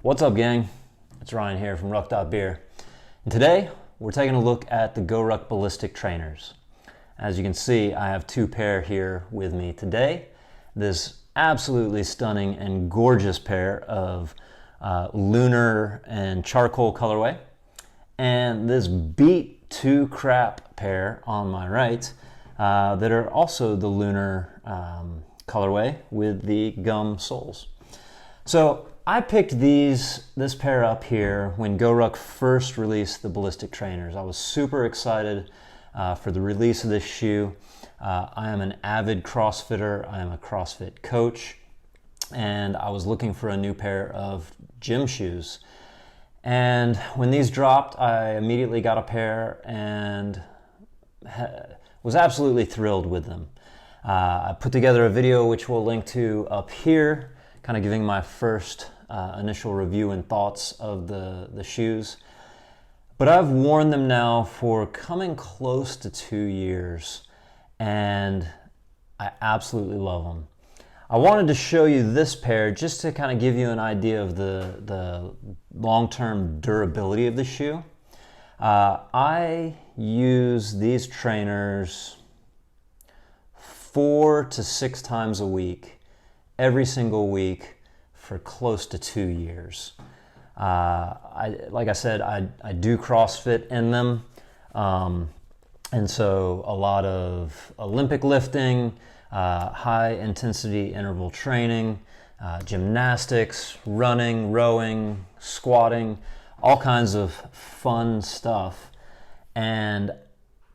What's up, gang? It's Ryan here from Ruck.Beer. And today, we're taking a look at the GORUCK Ballistic trainers. As you can see, I have two pair here with me today. This absolutely stunning and gorgeous pair of lunar and charcoal colorway, and this beat to crap pair on my right that are also the lunar colorway with the gum soles. So I picked this pair up here when GORUCK first released the Ballistic trainers. I was super excited for the release of this shoe. I am an avid CrossFitter. I am a CrossFit coach, and I was looking for a new pair of gym shoes. And when these dropped, I immediately got a pair and was absolutely thrilled with them. I put together a video which we'll link to up here, kind of giving my first initial review and thoughts of the shoes. But I've worn them now for coming close to 2 years, and I absolutely love them. I wanted to show you this pair just to kind of give you an idea of the long-term durability of the shoe. I use these trainers 4 to 6 times a week, every single week for close to 2 years. Like I said, I do CrossFit in them, and so a lot of Olympic lifting, high intensity interval training, gymnastics, running, rowing, squatting, all kinds of fun stuff. And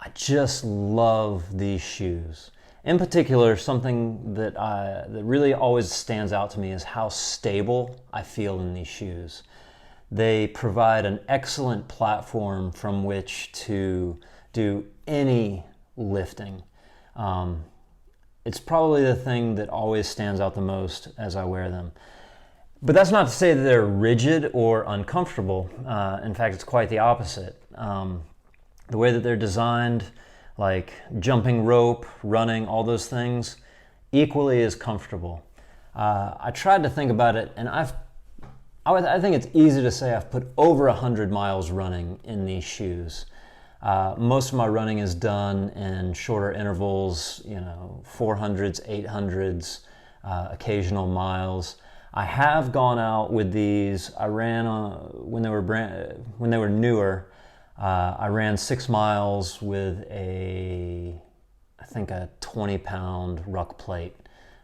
I just love these shoes. In particular, something that really always stands out to me is how stable I feel in these shoes. They provide an excellent platform from which to do any lifting. It's probably the thing that always stands out the most as I wear them. But that's not to say that they're rigid or uncomfortable. In fact, it's quite the opposite. The way that they're designed, like jumping rope, running, all those things, equally as comfortable. I tried to think about it, and I think it's easy to say I've put over 100 miles running in these shoes. Most of my running is done in shorter intervals, 400s, 800s, occasional miles. I have gone out with these. I ran when they were newer. I ran 6 miles with I think a 20-pound ruck plate.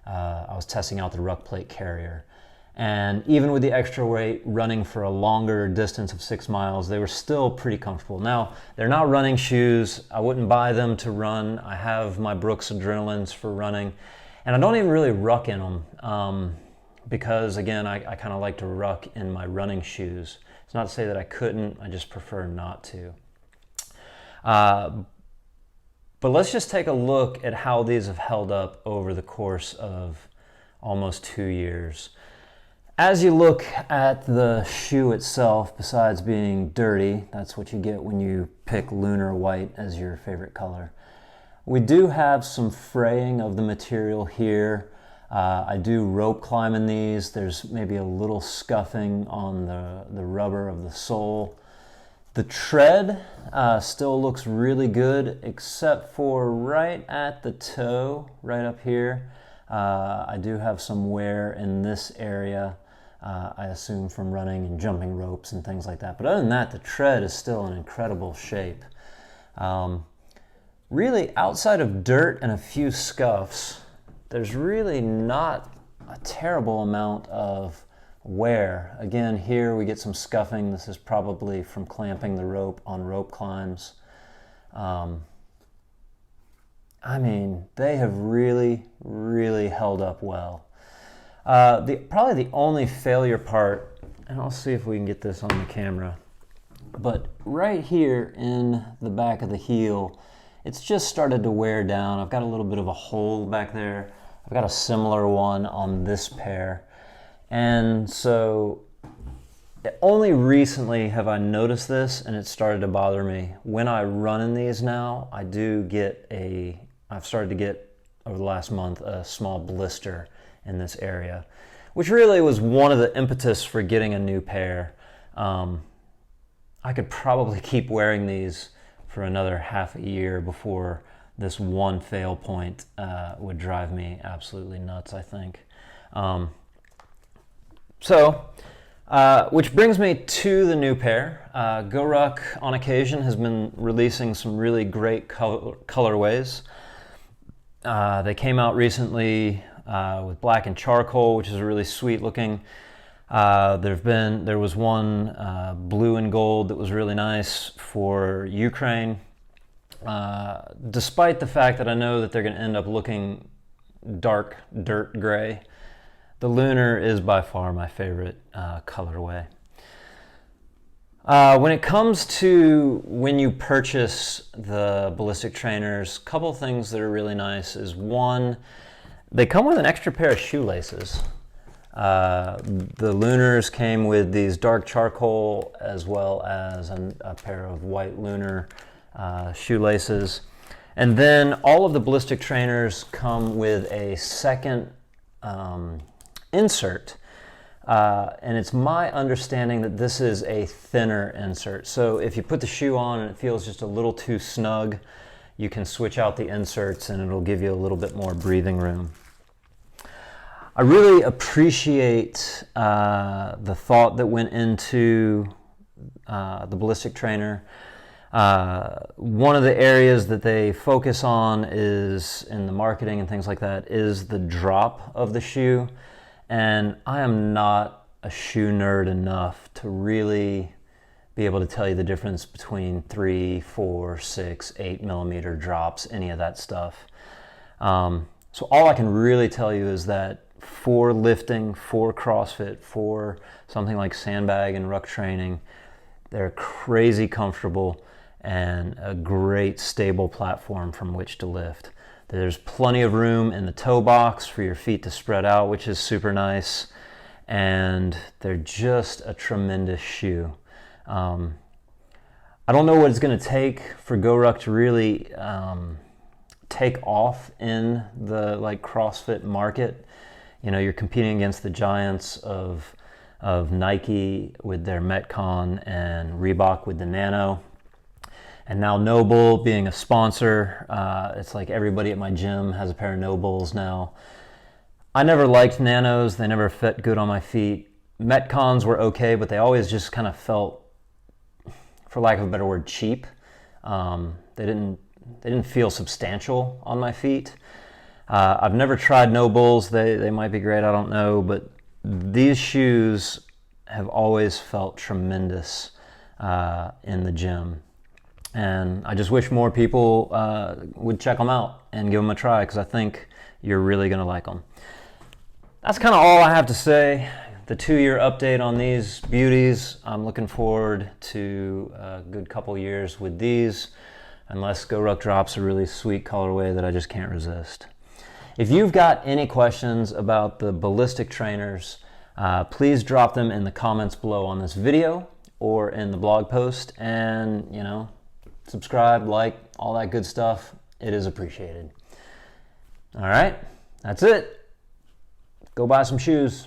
I was testing out the ruck plate carrier. And even with the extra weight, running for a longer distance of 6 miles, they were still pretty comfortable. Now, they're not running shoes. I wouldn't buy them to run. I have my Brooks Adrenalines for running. And I don't even really ruck in them because, again, I kind of like to ruck in my running shoes. It's not to say that I couldn't. I just prefer not to. But let's just take a look at how these have held up over the course of almost 2 years. As you look at the shoe itself, besides being dirty, that's what you get when you pick lunar white as your favorite color. We do have some fraying of the material here. I do rope climb in these. There's maybe a little scuffing on the rubber of the sole. The tread still looks really good, except for right at the toe, right up here. I do have some wear in this area. I assume from running and jumping ropes and things like that. But other than that, the tread is still in incredible shape. Really, outside of dirt and a few scuffs, there's really not a terrible amount of wear. Again, here we get some scuffing. This is probably from clamping the rope on rope climbs. I mean, they have really, really held up well. Probably the only failure part, and I'll see if we can get this on the camera, but right here in the back of the heel, it's just started to wear down. I've got a little bit of a hole back there. I've got a similar one on this pair. And so only recently have I noticed this, and it started to bother me. When I run in these now, I've started to get, over the last month, a small blister in this area, which really was one of the impetus for getting a new pair. I could probably keep wearing these for another half a year before this one fail point would drive me absolutely nuts, I think. Which brings me to the new pair. GORUCK on occasion has been releasing some really great colorways. They came out recently with black and charcoal, which is really sweet looking. There was one blue and gold that was really nice for Ukraine. Despite the fact that I know that they're going to end up looking dark dirt gray, the lunar is by far my favorite colorway. When it comes to when you purchase the Ballistic trainers, a couple things that are really nice is, one, they come with an extra pair of shoelaces. The lunars came with these dark charcoal as well as a pair of white lunar shoelaces. And then all of the Ballistic trainers come with a second insert. And it's my understanding that this is a thinner insert. So if you put the shoe on and it feels just a little too snug, you can switch out the inserts and it'll give you a little bit more breathing room. I really appreciate the thought that went into the Ballistic trainer. One of the areas that they focus on is in the marketing and things like that is the drop of the shoe. And I am not a shoe nerd enough to really be able to tell you the difference between 3, 4, 6, 8 millimeter drops, any of that stuff. So all I can really tell you is that for lifting, for CrossFit, for something like sandbag and ruck training, they're crazy comfortable and a great stable platform from which to lift. There's plenty of room in the toe box for your feet to spread out, which is super nice, and they're just a tremendous shoe. I don't know what it's going to take for GORUCK to really take off in the CrossFit market. You know, you're competing against the giants of Nike with their Metcon and Reebok with the Nano. And now Noble being a sponsor, it's like everybody at my gym has a pair of Nobles now. I never liked Nanos. They never fit good on my feet. Metcons were okay, but they always just kind of felt, for lack of a better word, cheap. They didn't feel substantial on my feet. I've never tried Nobles. They might be great, I don't know, but these shoes have always felt tremendous in the gym. And I just wish more people would check them out and give them a try, because I think you're really going to like them. That's kind of all I have to say. The 2-year update on these beauties. I'm looking forward to a good couple years with these, unless GORUCK drops a really sweet colorway that I just can't resist. If you've got any questions about the Ballistic trainers, please drop them in the comments below on this video or in the blog post, and subscribe, like, all that good stuff. It is appreciated. All right, that's it. Go buy some shoes.